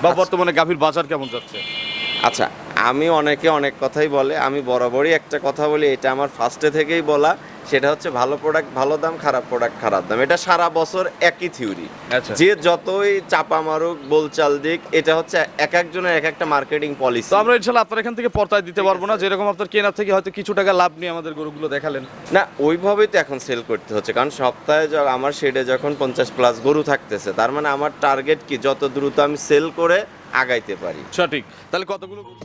বা বর্তমানে গাভীর বাজার কেমন যাচ্ছে? আচ্ছা, আমি অনেকে অনেক কথাই বলে, আমি বরাবরই একটা কথা বলি, এটা আমার ফার্স্টে থেকেই বলা, সেটা হচ্ছে ভালো প্রোডাক্ট ভালো দাম, খারাপ প্রোডাক্ট খারাপ দাম। এটা সারা বছর একই থিওরি। আচ্ছা। যে যতই চাপা মারুক, বোলচাল দিক, এটা হচ্ছে এক একজনের এক একটা মার্কেটিং পলিসি। তো আমরা ইনশাল্লাহ আপনার এখান থেকে পর্তায় দিতে পারবো না, যেরকম আপনার কেনার থেকে হয়তো কিছু টাকা লাভ নিয়ে আমাদের গরুগুলো দেখালেন। না, ওইভাবেই তো এখন সেল করতে হচ্ছে, কারণ সপ্তাহে আমার শেডে যখন 50+ গরু থাকতেছে, তার মানে আমার টার্গেট কি যত দ্রুত আমি সেল করে আগাইতে পারি। সঠিক। তাহলে কতগুলো গরু?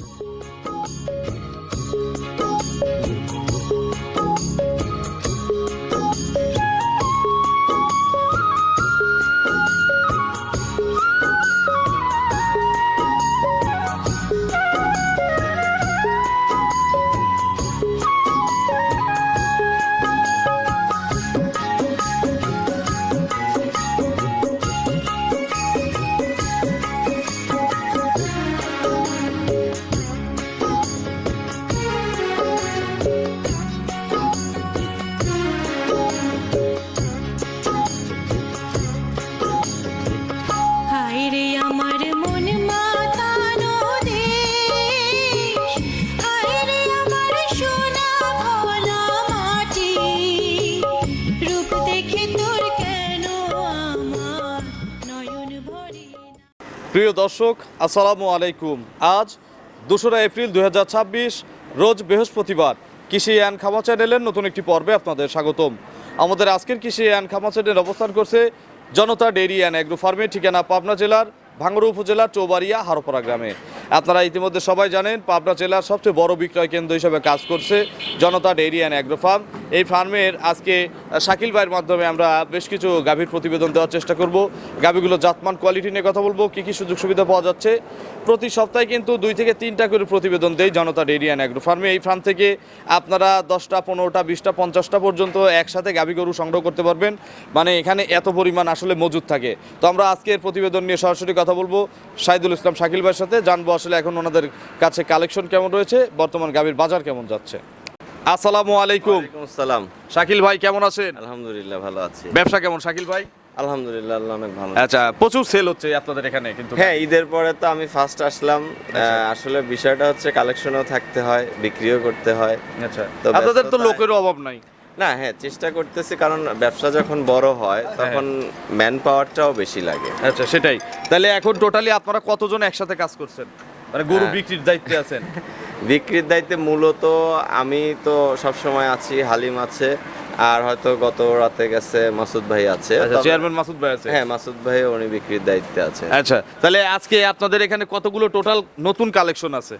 হায়রে আমার মন মাতানো দেশ, হায়রে আমার সোনা ভোলা মাটি, রূপ দেখে তোর কেন আমার নয়ন ভরে না। প্রিয় দর্শক, আসসালামু আলাইকুম। আজ 2রা এপ্রিল 2026, রোজ বৃহস্পতিবার। কৃষি অ্যান্ড খামা চ্যানেলের নতুন একটি পর্বে আপনাদের স্বাগতম। আমাদের আজকের কৃষি অ্যান্ড খামা চ্যানেল অবস্থান করছে জনতা ডেইরি অ্যান্ড অ্যাগ্রো ফার্মের, ঠিকানা পাবনা জেলার ভাঙ্গুড়া উপজেলার চৌবাড়িয়া হারোপাড়া গ্রামে। আপনারা ইতিমধ্যে সবাই জানেন, পাবনা জেলার সবচেয়ে বড় বিক্রয় কেন্দ্র হিসেবে কাজ করছে জনতা ডেইরি অ্যান্ড অ্যাগ্রো ফার্ম। এই ফার্মের আজকে শাকিল ভাইয়ের মাধ্যমে আমরা বেশ কিছু গাভীর প্রতিবেদন দেওয়ার চেষ্টা করব। গাভীগুলো জাতমান কোয়ালিটি নিয়ে কথা বলবো, কী কী সুযোগ সুবিধা পাওয়া যাচ্ছে। প্রতি সপ্তাহে কিন্তু 2 থেকে 3টা করে প্রতিবেদন দেই জনতা ডেইরি অ্যান্ড অ্যাগ্রো ফার্মে। এই ফার্ম থেকে আপনারা 10টা, 15টা, 20টা, 50টা পর্যন্ত একসাথে গাভী গরু সংগ্রহ করতে পারবেন। মানে এখানে এত পরিমাণ আসলে মজুদ থাকে। তো আমরা আজকের প্রতিবেদন নিয়ে সরাসরি কথা বলবো শাহিদুল ইসলাম শাকিল ভাইয়ের সাথে, জানবো আসলে এখন ওনাদের কাছে কালেকশন কেমন রয়েছে, বর্তমান গাভীর বাজার কেমন যাচ্ছে। আসসালামু আলাইকুম। ওয়ালাইকুম আসসালাম। শাকিল ভাই কেমন আছেন? আলহামদুলিল্লাহ ভালো আছি। ব্যবসা কেমন শাকিল ভাই? আলহামদুলিল্লাহ, আল্লাহ অনেক ভালো। আচ্ছা, প্রচুর সেল হচ্ছে আপনাদের এখানে কিন্তু। হ্যাঁ, ঈদের পরে তো আমি ফার্স্ট আসলাম। আসলে বিষয়টা হচ্ছে কালেকশনও থাকতে হয়, বিক্রিও করতে হয়। আচ্ছা, তো আপনাদের তো ব্যস্ততায়- লোকের অভাব নাই। না, হ্যাঁ, চেষ্টা করতেছি, কারণ ব্যবসা যখন বড় হয় তখন ম্যান পাওয়ারটাও বেশি লাগে। আচ্ছা, সেটাই। তাহলে এখন টোটালি আপনারা কতজন একসাথে কাজ করছেন, মানে গরু বিক্রির দায়িত্বে আছেন? বিক্রির দায়িত্বে মূলত আমি তো সব সময় আছি, হালিম আছে, আর হয়তো গত রাতে গেছে মাসুদ ভাই আছে। আচ্ছা, তবে- চেয়ারম্যান মাসুদ ভাই আছে। হ্যাঁ, মাসুদ ভাই উনি বিক্রির দায়িত্বে আছে। আচ্ছা, তাহলে আজকে আপনাদের এখানে কতগুলো টোটাল নতুন কালেকশন আছে?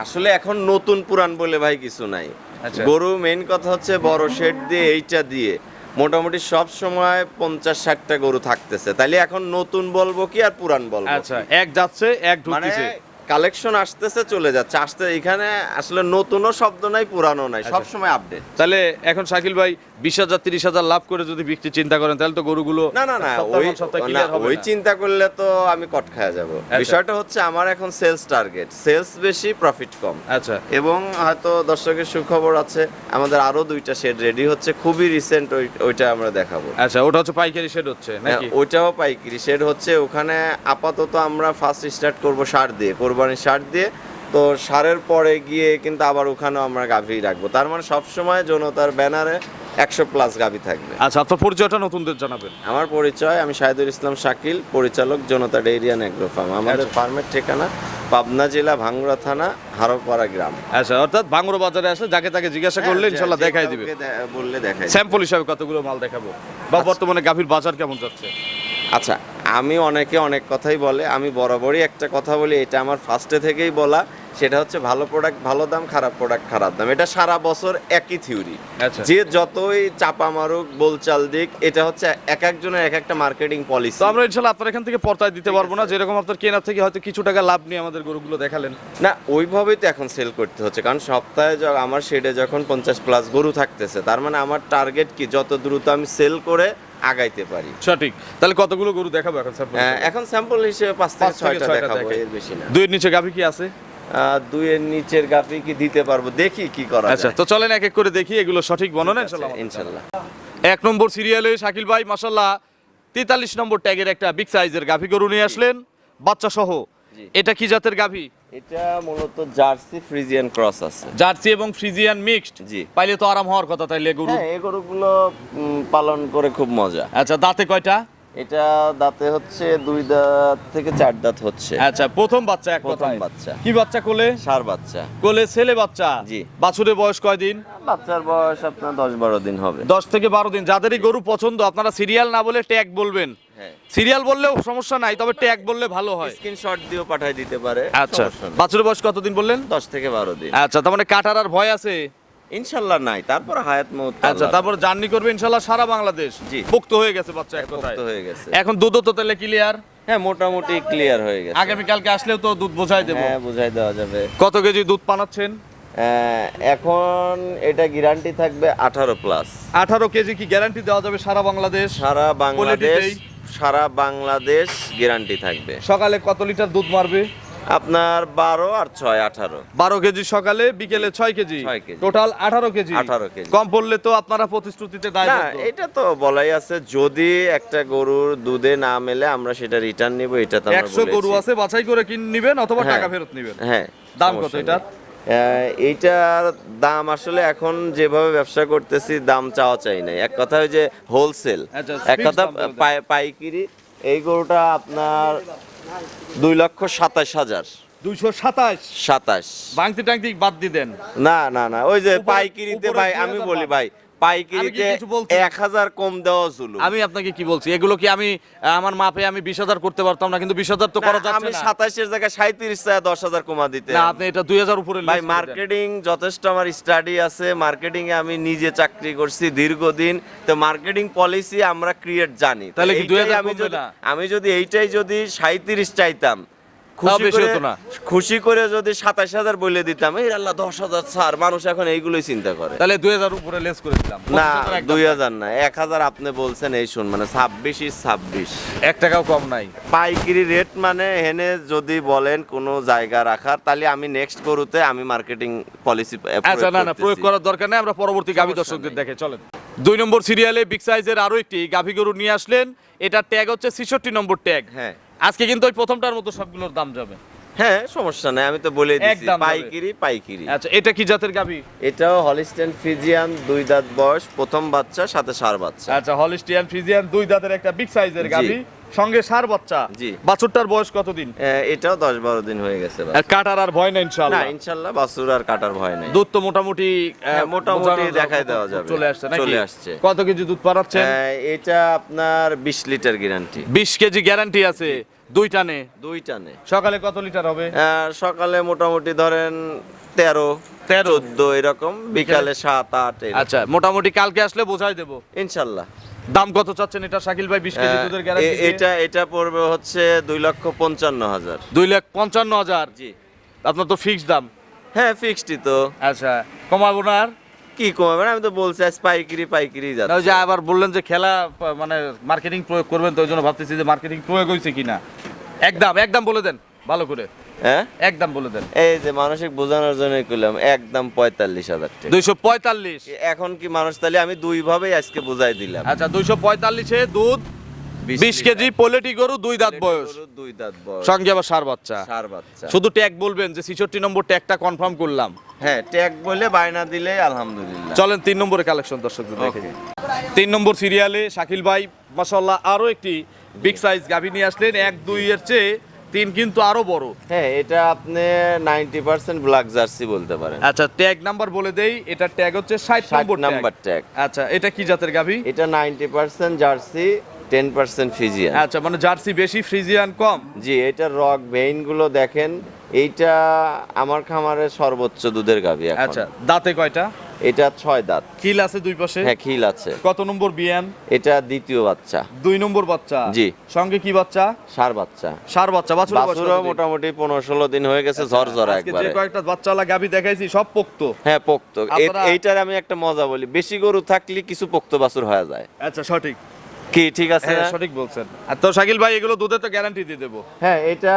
আসলে এখন নতুন পুরান বলে ভাই কিছু নাই। আচ্ছা। গরু মেইন কথা হচ্ছে বড় শেড দিয়ে এইটা দিয়ে মোটামুটি সব সময় 50-60টা গরু থাকতেছে, তাইলে এখন নতুন বলবো কি আর পুরান বলবো? আচ্ছা, এক যাচ্ছে এক মানে ঢুকতেছে। কালেকশন আসতেছে চলে যাচ্ছে, আসতে এখানে আসলে নতুনও শব্দ নাই, পুরানো নাই, সব সময় আপডেট। তাহলে এখন শাকিল ভাই 20,000 30,000 লাভ করে যদি বিক্রি চিন্তা করেন, তাহলে তো গরুগুলো না না না, সপ্তাহে ওই সপ্তাহে না, ক্লিয়ার হবে ওই না। চিন্তা করলে তো আমি কট খায়া যাব। বিষয়টা হচ্ছে আমার এখন সেলস টার্গেট, সেলস বেশি, প্রফিট কম। আচ্ছা, এবং হয়তো দর্শকের সুখবর আছে, আমাদের আরো 2টা শেড রেডি হচ্ছে, খুবই রিসেন্ট, ওইটা আমরা দেখাবো। আচ্ছা, ওটা হচ্ছে পাইকারি শেড হচ্ছে নাকি? ওইটাও পাইকারি শেড হচ্ছে। ওখানে আপাতত আমরা ফার্স্ট স্টার্ট করব সার দিয়ে, কোরবানির সার দিয়ে। তো সারের পরে গিয়ে কিন্তু আবার ওখানেও আমরা গাভী রাখবো, তার মানে সবসময় জনতার ব্যানারে 100+ গাভী থাকবে। আচ্ছা, আপনার পরিচয়টা নতুনদের জানাবেন। আমার পরিচয়, আমি শাহিদুল ইসলাম শাকিল, পরিচালক জনতা ডেইরি অ্যান্ড অ্যাগ্রো ফার্ম। আমাদের ফার্মের ঠিকানা পাবনা জেলা ভাঙ্গুড়া থানা হারোপাড়া গ্রাম। আচ্ছা, অর্থাৎ ভাঙ্গুড়া বাজারে আসে যাকে তাকে জিজ্ঞাসা করলে ইনশাল্লাহ যে দেখাই কাউকে দিবে। বললে দেখাই দিবে। স্যাম্পল হিসাবে কতগুলো মাল দেখাবো, বা বর্তমানে গাভীর বাজার কেমন যাচ্ছে? আচ্ছা, আমি অনেকে অনেক কথাই বলে, আমি বরাবরই একটা কথা বলি, এটা আমার ফার্স্টে থেকেই বলা, সেটা হচ্ছে ভালো প্রোডাক্ট ভালো দাম, খারাপ প্রোডাক্ট খারাপ দাম। এটা সারা বছর একই থিওরি। আচ্ছা। যে যতই চাপা মারুক, বোলচাল দিক, এটা হচ্ছে এক একজনের এক একটা মার্কেটিং পলিসি। তো আমরা ইনশাল্লাহ আপনার এখান থেকে পর্তায় দিতে পারবো না, যেরকম আপনার কেনার থেকে হয়তো কিছু টাকা লাভ নিয়ে আমাদের গরুগুলো দেখালেন। না, ওইভাবেই তো এখন সেল করতে হচ্ছে, কারণ সপ্তাহে আমার শেডে যখন 50+ গরু থাকতেছে, তার মানে আমার টার্গেট কি যত দ্রুত আমি সেল করে আগাইতে পারি। সঠিক। তাহলে কতগুলো গরু দেখাবো এখন স্যাম্পল? এখন স্যাম্পল হিসেবে 5 থেকে 6টা দেখাবো, দেখাই। এর বেশি না। 2 এর নিচে গাভী কি আছে? 2 এর নিচের গাভী কি দিতে পারবো, দেখি কি করা আচ্ছা, যায়। তো চলেন এক এক করে দেখি এগুলো সঠিক বর্ণনা ইনশাল্লাহ। ইনশাআল্লাহ। 1 নম্বর সিরিয়ালে শাকিল ভাই মাশাআল্লাহ 43 নম্বর ট্যাগের একটা বিগ সাইজের গাভী গরু নিয়ে আসলেন, বাচ্চা সহ। জি। এটা কি জাতের গাভী? এটা মূলত জার্সি ফ্রিজিয়ান ক্রস আছে। জার্সি এবং ফ্রিজিয়ান মিক্সড। জি। পাইলে তো আরাম হওয়ার কথা তাইলে গরু। হ্যাঁ, এই গরুগুলো পালন করে খুব মজা। আচ্ছা, দাঁতে কয়টা? এটা দাঁতে হচ্ছে 2 দাঁত থেকে 4 দাঁত হচ্ছে। আচ্ছা, প্রথম বাচ্চা এক প্রথম কথায়। বাচ্চা। কি বাচ্চা কোলে? ষাঁড় বাচ্চা। কোলে ছেলে বাচ্চা। জি। বাছুরের বয়স কয়দিন? বাচ্চার বয়স আপনার 10-12 দিন হবে। 10 থেকে 12 দিন। যাদেরই গরু পছন্দ আপনারা সিরিয়াল না বলে ট্যাগ বলবেন। হ্যাঁ, সিরিয়াল বললেও সমস্যা নাই, তবে ট্যাগ বললে ভালো হয়। স্ক্রিনশট দিয়েও পাঠিয়ে দিতে পারে। আচ্ছা, সমস্যা নেই। বাছুরের বয়স কতদিন বললেন? 10 থেকে 12 দিন। আচ্ছা, তার মানে কাটার আর ভয় আছে? ইনশাআল্লাহ নাই, তারপর হায়াত মউত। আচ্ছা, তারপর জার্নি করবে ইনশাআল্লাহ সারা বাংলাদেশ। জি। পুক্ত হয়ে গেছে বাচ্চা এক কথায়। পোক্ত হয়ে গেছে। এখন দুধও তো তাহলে ক্লিয়ার। হ্যাঁ, মোটামুটি ক্লিয়ার হয়ে গেছে। আগামী কালকে আসলেও তো দুধ বোঝাই দেবো। হ্যাঁ, বুঝাই দেওয়া যাবে। কত কেজি দুধ পানাচ্ছেন? এখন এটা গ্যারান্টি থাকবে 18 প্লাস। 18 কেজি কি গ্যারান্টি দেওয়া যাবে সারা বাংলাদেশ? সারা বাংলাদেশ, কোয়ালিটিতেই? সারা বাংলাদেশ গ্যারান্টি থাকবে। সকালে কত লিটার দুধ মারবে? আপনার 12 আর 6 18। 12 কেজি সকালে, বিকেলে 6 KG. 6 KG. Total 18 KG. 18 KG. কম পড়লে তো আপনারা প্রতিশ্রুতিতে না, দায়বদ্ধ। এটা তো বলাই আছে, যদি একটা গরুর দুধে না মেলে আমরা সেটা রিটার্ন নিব, এটা তো আমরা 100 গরু বলেছি। আছে, বাছাই করে নিবেন অথবা হ্যাঁ। টাকা ফেরত নিবেন। হ্যাঁ। দাম কত সমস্যা নেই। এটার? এইটার দাম আসলে এখন যেভাবে ব্যবসা করতেছি দাম চাওয়া চাই নাই। এক কথা ওই যে হোলসেল, আচ্ছা, এক fixed কথা দাম বলে দেন। পাইকারি। এই গরুটা আপনার 2,27,000। 227। 27। ভাঙতি টাংতি বাদ দিয়ে দেন। না না না, ওই যে উপরে- পাইকারিতে উপরে ভাই, 2000 আমি বলি বাদ। ভাই, পাইকারিতে কিছু বলছি? 1,000 কম দেওয়া জুলুম। আমি আপনাকে কি বলছি, এগুলো কি আমি আমার মাপে আমি 20,000 করতে পারতাম না, কিন্তু 20,000 তো করা না, যাচ্ছে আমি না। 27 এর জায়গায় 37 চাই 10,000 কমা দিতে। না, আপনি এটা 2000 উপরে ভাই, less করে দেন। মার্কেটিং যথেষ্ট আমার স্টাডি আছে। মার্কেটিং এ আমি নিজে চাকরি করছি দীর্ঘদিন, তো মার্কেটিং পলিসি আমরা ক্রিয়েট জানি। তো তাহলে কি এইটাই 2000 আমি কমবে যদি না? আমি যদি এইটাই যদি 37 চাইতাম, তাও খুশি বেশি করে হতো না। খুশি করে যদি 27,000 বলে দিতাম, এই আল্লাহ 10,000 ছাড়, মানুষ এখন এইগুলোই চিন্তা করে। তাহলে 2000 উপরে লেস করে দিলাম। না, 25,000 একদম। 2,000 না, 1,000 আপনি বলছেন, এই শুন, মানে 26 1 টাকাও কম নাই। পাইকারি রেট। মানে এখানে যদি বলেন কোনো জায়গা রাখার, তাহলে আমি নেক্সট গরুতে আমি মার্কেটিং পলিসি আচ্ছা, না না, প্রয়োগ করার দরকার নেই, আমরা পরবর্তী গাভী সমস্যা দর্শকদের নেই। দেখে চলেন। 2 নম্বর সিরিয়ালে বিগ সাইজের আরো একটি গাভী গরু নিয়ে আসলেন। এটার ট্যাগ হচ্ছে 66 নম্বর ট্যাগ। হ্যাঁ আজকে কিন্তু ওই প্রথমটার মতো সবগুলোর দাম যাবে। হ্যাঁ, সমস্যা নাই, আমি তো বলে দিচ্ছি একদম যাবে। পাইকারি। আচ্ছা, এটা কি জাতের গাভী? এটাও হলিস্টেন ফ্রিজিয়ান, 2 দাঁত বয়স, প্রথম বাচ্চা, সাথে ষাঁড় বাচ্চা। আচ্ছা, হলিস্টিয়ান ফ্রিজিয়ান 2 দাঁতের একটা বিগ সাইজের জি। গাভী, সঙ্গে ষাঁড় বাচ্চা। জি। বাছুরটার বয়স কতদিন? এটাও 10-12 দিন হয়ে গেছে। আর কাটার আর ভয় না না, ইনশাআল্লাহ। ইনশাল্লাহ বাছুর আর কাটার ভয় নাই। দুধ তো মোটামুটি হ্যাঁ, মোটামুটি বোঝানো যাওয়ার দেখাই মতো দেওয়া যাবে। চলে আসছে নাকি? চলে আসছে। কত কেজি দুধ পাঠাচ্ছেন? এটা আপনার 20 লিটার গ্যারান্টি। 20 কেজি গ্যারান্টি আছে 2 টানে। 2 টানে। সকালে কত লিটার হবে? সকালে মোটামুটি ধরেন 13 14 এরকম, বিকালে 7-8 আচ্ছা, মোটামুটি কালকে আসলে বোঝাই দেবো ইনশাল্লাহ। দাম কত চাচ্ছেন এটা শাকিল ভাই? 20 কেজি দুধের গ্যারান্টি। এটা পড়বে হচ্ছে 2,55,000। 2,55,000। জি। আপনার তো ফিক্সড দাম। হ্যাঁ, ফিক্সডই তো। আচ্ছা, কমাবো না আর? কি কমাবেন? আমি তো বলছি আজ পাইকারি না, ওই যাচ্ছে। যে আবার বললেন যে খেলা মানে মার্কেটিং প্রয়োগ করবেন, তো ওই জন্য ভাবতেছি যে মার্কেটিং প্রয়োগ হয়েছে কিনা। একদম বলে দেন ভালো করে, হ্যাঁ, একদম বলে দেন। এই যে মানসিক বোঝানোর জন্য করলাম, একদম 45,000 টাকা। 245। এখন কি মানুষ, তাহলে আমি দুই ভাবেই আজকে বুঝাই দিলাম। আচ্ছা, 245-এ দুধ 20 কেজি পোলেটি গরু, 2 দাঁত বয়স, 2 দাঁত বয়স, সঙ্গে আবার ষাঁড় বাচ্চা। ষাঁড় বাচ্চা। শুধু ট্যাগ বলবেন যে 66 নম্বর ট্যাগটা কনফার্ম করলাম। হ্যাঁ, ট্যাগ বলে বায়না দিলে আলহামদুলিল্লাহ। চলেন 3 নম্বরে কালেকশন দর্শকদের দেখে। Okay. 3 নম্বর সিরিয়ালে শাকিল ভাই মাশাআল্লাহ আরো একটি বিগ সাইজ গাভী নিয়ে আসলেন। 1-2 এর চেয়ে 3 কিন্তু আরো বড়। হ্যাঁ, এটা আপনি 90% ব্ল্যাক জার্সি বলতে পারেন। আচ্ছা, ট্যাগ নাম্বার বলে দেই, এটা ট্যাগ হচ্ছে 60 নম্বর নাম্বার ট্যাগ। ট্যাগ। আচ্ছা, এটা কি জাতের গাভী? এটা 90% জার্সি, 10% ফিজিয়ান। আচ্ছা, মানে জার্সি বেশি, ফ্রিজিয়ান কম। জি, এটা রক ভেইন গুলো দেখেন। এইটা আমার খামারের সর্বোচ্চ দুধের গাভী এখন। আচ্ছা, দাঁতে কয়টা? এটা 6 দাঁত। খিল আছে 2 পাশে? হ্যাঁ, খিল আছে। কত নম্বর বিয়ান? এটা দ্বিতীয় বাচ্চা। 2 নম্বর বাচ্চা। জি। সঙ্গে কি বাচ্চা? ষাঁড় বাচ্চা। ষাঁড় বাচ্চা। বাছুরের বয়স বাছুরও কতদিন? মোটামুটি 15-16 দিন হয়ে গেছে, ঝরঝরা আজকে একবারে। যে কয়েকটা বাচ্চালা গাভী দেখাইছি সব পোক্ত। হ্যাঁ, পোক্ত। আপনারা- এইটার আমি একটা মজা বলি, বেশি গরু থাকলে কিছু পোক্ত বাছুর হয়ে যায়। আচ্ছা, সঠিক। কি ঠিক আছে হ্যাঁ, না? সঠিক বলছেন। আর তো শাকিল ভাই এগুলো দুধে তো গ্যারান্টি দিয়ে দেবো। হ্যাঁ, এটা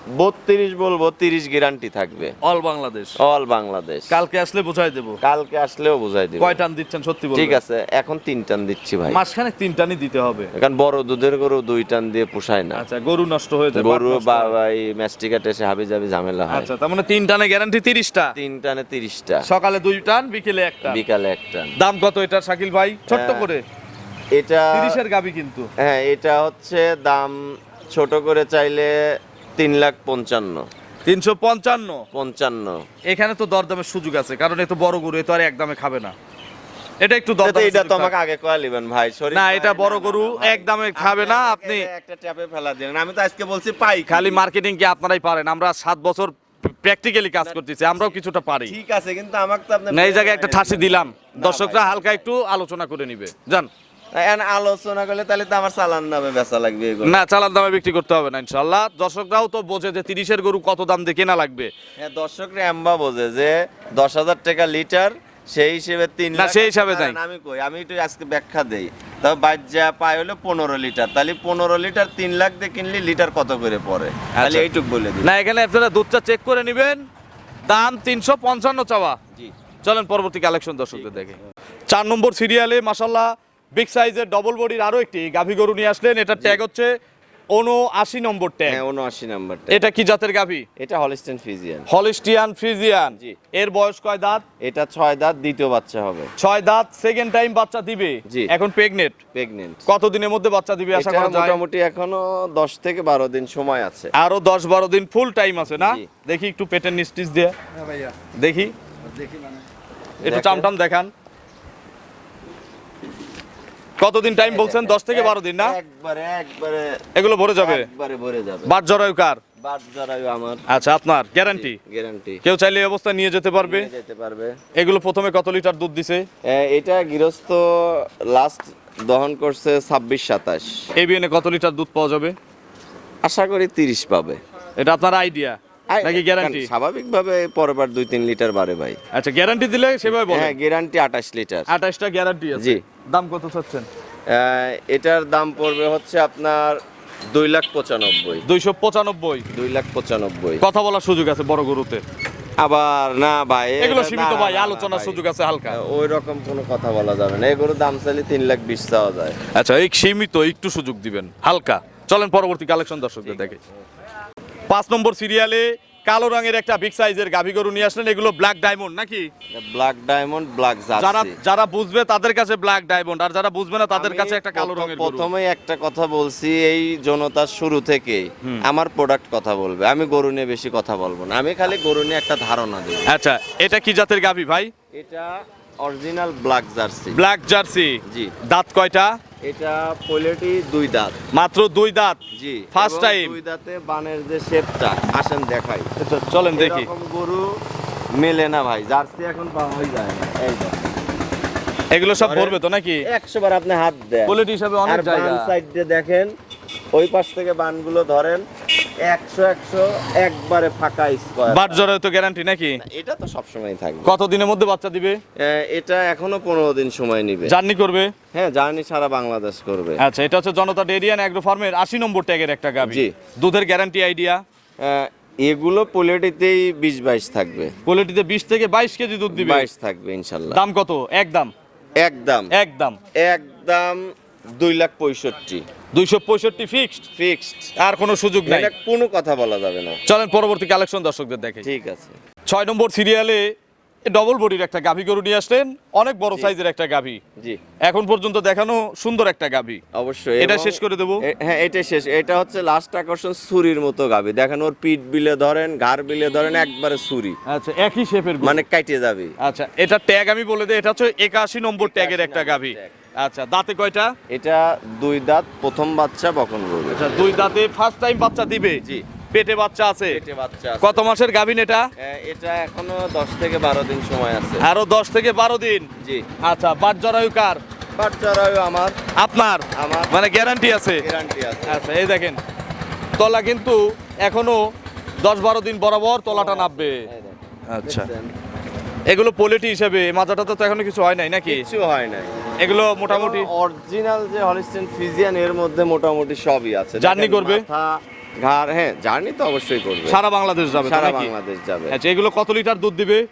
32 বলবো, 30 গ্যারান্টি থাকবে। অল বাংলাদেশ। অল বাংলাদেশ। কালকে আসলে বোঝাই দেবো। কালকে আসলেও বুঝাই দিব। কয় টান দিচ্ছেন সত্যি বলবেন? ঠিক আছে, এখন 3 টান দিচ্ছি ভাই। মাসখানে 3 টানই দিতে হবে। এখন বড় দুধের গরু 2 টান দিয়ে পোষায় না। আচ্ছা, গরু নষ্ট হয়ে যায়, গরু বাট নষ্ট বা হয়। ভাই ম্যাস্টিকাট এসে হাবি যাবি ঝামেলা হয়। আচ্ছা, তার মানে 3 টানে গ্যারান্টি 30টা। 3 টানে 30টা, সকালে 2 টান, বিকেলে 1 টান। বিকালে 1 টান। দাম কত এটার শাকিল ভাই? ছোট্ট করে। এটা 30 এর গাবি কিন্তু। হ্যাঁ, এটা হচ্ছে দাম ছোট করে চাইলে 3,55,000। 355। এখানে তো দরদামের সুযোগ আছে, কারণ এ তো বড় গরু, এ তো আর একদমে খাবে না। এটা একটু দরদাম। এটা তো আমাকে আগে কয়া লিবেন ভাই। শরীফ না, ভাই, এটা বড় না, গরু, না, ভাই। একদমে খাবে না। আপনি একটা ট্যাপে ফেলা দিলেন। আমি তো আজকে বলছি পাই খালি মার্কেটিং কি আপনারাই পারেন? আমরা 7 বছর প্র্যাকটিক্যালি কাজ করতেছি, আমরাও কিছুটা পারি। ঠিক আছে, কিন্তু আমাকে তো আপনি না, এই জায়গায় একটা ঠাসি দিলাম, দর্শকরা হালকা একটু আলোচনা করে নিবে। জান আলোচনা করলে তাহলে তো আমার চালান নামে বেচা লাগবে এগুলো। না, চালান দামে বিক্রি করতে হবে না ইনশাআল্লাহ। দর্শকরাও তো বোঝে যে 30 এর গরু কত দাম দিয়ে কেনা লাগবে। হ্যাঁ, দর্শকরা এমবা বোঝে যে 10,000 টাকা লিটার, সেই হিসেবে 3 না, লাখ। সেই হিসাবে নাই। আমি কই, আমি একটু আজকে ব্যাখ্যা দেই। তবে বাজ্যা পায় হলো 15 লিটার, তাহলে 15 লিটার 3 লাখ দিয়ে কিনলে লিটার কত করে পড়ে, তাহলে এইটুক বলে দিই। না, এখানে আপনারা দুধটা চেক করে নেবেন। দাম 355 চাওয়া। জি। চলেন পরবর্তী কালেকশন দর্শকদের দেখে। 4 নম্বর সিরিয়ালে মাশাআল্লাহ বিগ সাইজের ডবল বডির আরো একটি গাভী গরু নিয়ে আসলেন। এটার ট্যাগ হচ্ছে 79 নম্বর ট্যাগ। হ্যাঁ, 79 নাম্বারটা। এটা কি জাতের গাভী? এটা হলিস্টিয়ান ফ্রিজিয়ান। Holstein Friesian. জি। এর বয়স কয় দাঁত? এটা 6 দাঁত, দ্বিতীয় বাচ্চা হবে। 6 দাঁত, সেকেন্ড টাইম বাচ্চা দিবে। জি। এখন প্রেগনেন্ট। প্রেগনেন্ট। কত দিনের মধ্যে বাচ্চা দিবে আশা এটা করা যায়? মোটামুটি এখনো 10 থেকে 12 দিন সময় আছে। আরো 10-12 দিন ফুল টাইম আছে না? জি। দেখি একটু পেটের নিস্টিস দিয়ে। হ্যাঁ ভাইয়া, দেখি দেখি মানে একটু দেখেন। চামটাম দেখান। কতদিন টাইম বলছেন? 10 থেকে 12 দিন না? একবারে এগুলো ভরে যাবে। একবারে ভরে যাবে। বাট জরায়ু কার? বাদ জরায়ু আমার। আচ্ছা, আপনার গ্যারান্টি? গ্যারান্টি। কেউ চাইলে এই অবস্থা নিয়ে যেতে পারবে? যেতে পারবে। এগুলো প্রথমে কত লিটার দুধ দিছে? এটা গৃহস্থ লাস্ট দহন করছে 26-27। এবিএনে কত লিটার দুধ পাওয়া যাবে? আশা করি 30 পাবে। এটা আপনার আইডিয়া নাকি গ্যারান্টি? স্বাভাবিকভাবে পরবার 2-3 লিটার বাড়ে ভাই। আচ্ছা, গ্যারান্টি দিলে সেভাবে বলেন। হ্যাঁ, গ্যারান্টি 28 লিটার। 28টা গ্যারান্টি আছে। জি। দাম কত চাচ্ছেন? এটার দাম পড়বে হচ্ছে আপনার 2,95,000। 295। 2,95,000। কথা বলার সুযোগ আছে বড় গরুতে। আবার না ভাই, এগুলো এটা সীমিত না, ভাই, না, না, আলোচনার ভাই। সুযোগ আছে হালকা। ওই রকম কোনো কথা বলা যাবে না। এগুলোর দাম চাইলে 3,20,000 চাওয়া যায়। আচ্ছা, এই সীমিত একটু সুযোগ দিবেন হালকা। চলেন পরবর্তী কালেকশন দর্শকদের দেখে। 5 নম্বর সিরিয়ালে কালো রঙের একটা বিগ সাইজের গাভী গরু নিয়ে আসলেন। এগুলো ব্ল্যাক ডায়মন্ড নাকি? ব্ল্যাক ডায়মন্ড, ব্ল্যাক যারা জার্সি। যারা বুঝবে তাদের কাছে ব্ল্যাক ডায়মন্ড, আর যারা বুঝবে না তাদের আমি কাছে একটা কালো রঙের গরু। প্রথমেই একটা কথা বলছি, এই জনতার শুরু থেকেই আমার প্রোডাক্ট কথা বলবে, আমি গরু নিয়ে বেশি কথা বলবো না। আমি খালি গরু নিয়ে একটা ধারণা দেব। আচ্ছা, এটা কি জাতের গাভী ভাই? এটা original black jersey. Black jersey. জি। দাঁত কয়টা? এটা পোলেটি 2 দাঁত। মাত্র 2 দাঁত। জি। First এবং time। 2 দাঁতে বানের যে শেপটা, আসেন দেখাই। আচ্ছা, চলেন দেখি। এরকম গরু মেলে না ভাই, জার্সি এখন পাওয়াই যায় না। এই দেখেন। এগুলো সব ভরবে তো নাকি? 100 বার আপনি হাত দেন। কোয়ালিটি হিসাবে অনেক আর জায়গা। বাম সাইড দিয়ে দেখেন, ওই পাশ থেকে বানগুলো ধরেন, 100 একবারে ফাঁকা স্কয়ার। বাট জরায়ু তো গ্যারান্টি নাকি? এটা তো সবসময় থাকবে। কত দিনের মধ্যে বাচ্চা দিবে? এটা এখনো 15 দিন সময় নিবে। জার্নি করবে? হ্যাঁ, জার্নি সারা বাংলাদেশ করবে। আচ্ছা, এটা হচ্ছে জনতা ডেইরি অ্যান্ড অ্যাগ্রো ফার্মের 80 নম্বর ট্যাগের একটা গাভী। জি। দুধের গ্যারান্টি আইডিয়া? এগুলো পোলেটিতেই 20-22 থাকবে। কোয়ালিটিতে 20 থেকে 22 কেজি দুধ দিবে। 22 থাকবে ইনশাল্লাহ। দাম কত? একদম একদম একদম 2,65,000 265 ফিক্সড। ফিক্সড। আর কোনো সুযোগ নাই। এটা কোনো কথা বলা যাবে না। চলেন পরবর্তী কালেকশন দর্শকদের দেখে। ঠিক আছে। 6 নম্বর সিরিয়ালে ডবল বডির একটা গাভী গরু নিয়ে আসলেন। অনেক বড় সাইজের একটা গাভী। জি। এখন পর্যন্ত দেখানো সুন্দর একটা গাভী। অবশ্যই। এটা এবং শেষ করে দেবো? হ্যাঁ, এটা শেষ। এটা হচ্ছে লাস্ট আকর্ষণ, ছুরির মতো গাবি। দেখেন, ওর পিঠ বিলে ধরেন, ঘাড় বিলে ধরেন, একবারে ছুরি, আচ্ছা, একই শেপের মানে কাইটে যাবে। আচ্ছা, এটা ট্যাগ আমি বলে দিই, এটা হচ্ছে 81 নম্বর ট্যাগের একটা গাভী। আচ্ছা, দাঁতে কয়টা? এটা 2 দাঁত, প্রথম বাচ্চা বকন গরু। আচ্ছা, 2 দাঁতে ফার্স্ট টাইম বাচ্চা দিবে। জি। পেটে বাচ্চা আছে। পেটে বাচ্চা আছে। কত মাসের গাভীন এটা? এটা এখনো 10 থেকে 12 দিন সময় আছে। আরো 10 থেকে 12 দিন। জি। আচ্ছা, বাট জরায়ু কার? বাচ্চারাও আমার। আপনার? আমার। মানে গ্যারান্টি আছে? গ্যারান্টি আছে। আচ্ছা, এই দেখেন তলা কিন্তু এখনো 10-12 দিন বরাবর তলাটা নামবে। এই দেখেন। আচ্ছা, দেখছেন? এগুলো পোলেটি হিসেবে মাজাটা তো এখনো কিছু হয় নাই নাকি? কিছু হয় নাই। এগুলো মোটামুটি অরিজিনাল যে হলিস্টিয়ান ফ্রিজিয়ান, এর মধ্যে মোটামুটি সবই আছে। জার্নি দেখেন, করবে? মাথা, ঘাড়, হ্যাঁ জার্নি তো অবশ্যই করবে, সারা বাংলাদেশ যাবে তো সারা নাকি? বাংলাদেশ যাবে। আচ্ছা, এগুলো কত লিটার দুধ দিবে?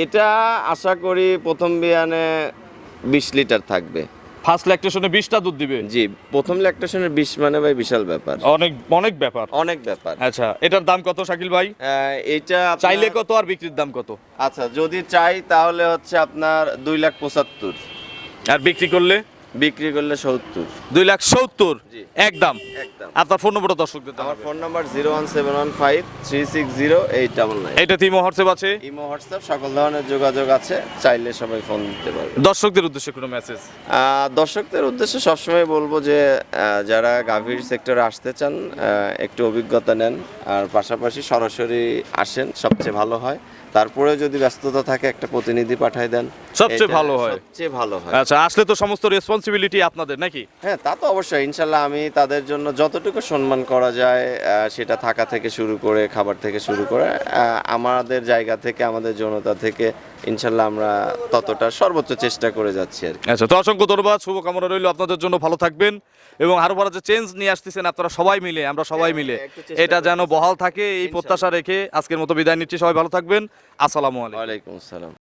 এটা আশা করি প্রথম বিয়ানে 20 লিটার থাকবে। ফার্স্ট ল্যাকটেশনে 20টা দুধ দিবে? জি, প্রথম ল্যাকটেশনের 20 মানে ভাই বিশাল ব্যাপার, অনেক অনেক ব্যাপার। অনেক ব্যাপার। আচ্ছা, এটার দাম কত শাকিল ভাই? এইটা আপনার- চাইলে কত আর বিক্রির দাম কত? আচ্ছা, যদি চাই তাহলে হচ্ছে আপনার 2,75,000, আর বিক্রি করলে? বিক্রি করলে 70। 2,70,000 জি। একদম। একদম। আপনার ফোন নম্বরটা দর্শকদের আমার জানাবেন। Phone number 01715360899। এইটা তিমো হোয়াটসঅ্যাপ আছে? ইমো, হোয়াটসঅ্যাপ সকল ধরনের যোগাযোগ আছে, চাইলে সবাই ফোন দিতে পারবে। দর্শকদের উদ্দেশ্যে কোনো মেসেজ? দর্শকদের উদ্দেশ্যে সবসময় বলবো যে যারা গাভীর সেক্টরে আসতে চান একটু অভিজ্ঞতা নেন, আর পাশাপাশি সরাসরি আসেন, সবচেয়ে ভালো হয়। তারপরে যদি ব্যস্ততা থাকে একটা প্রতিনিধি পাঠায় দেন, সবচেয়ে এটা ভালো হয়। সবচেয়ে ভালো হয়। আচ্ছা, আসলে তো সমস্ত রেসপন্সিবিলিটি আপনাদের নাকি? হ্যাঁ, তা তো অবশ্যই। ইনশাল্লাহ আমি তাদের জন্য যতটুকু সম্মান করা যায়, সেটা থাকা থেকে শুরু করে খাবার থেকে শুরু করে আমাদের জায়গা থেকে, আমাদের জনতা থেকে ইনশাল্লাহ আমরা ততটা সর্বোচ্চ চেষ্টা করে যাচ্ছি আর কি। আচ্ছা, তো অসংখ্য ধন্যবাদ, শুভকামনা রইল আপনাদের জন্য, ভালো থাকবেন। এবং আরো বড় যে চেঞ্জ নিয়ে আসতেছেন আপনারা সবাই মিলে, আমরা সবাই মিলে, একটু চেষ্টা এটা যেন করতেছি। বহাল থাকে এই প্রত্যাশা রেখে আজকের মতো বিদায় নিচ্ছি। সবাই ভালো থাকবেন। আসসালামু আলাইকুম। ওয়ালাইকুম আসসালাম।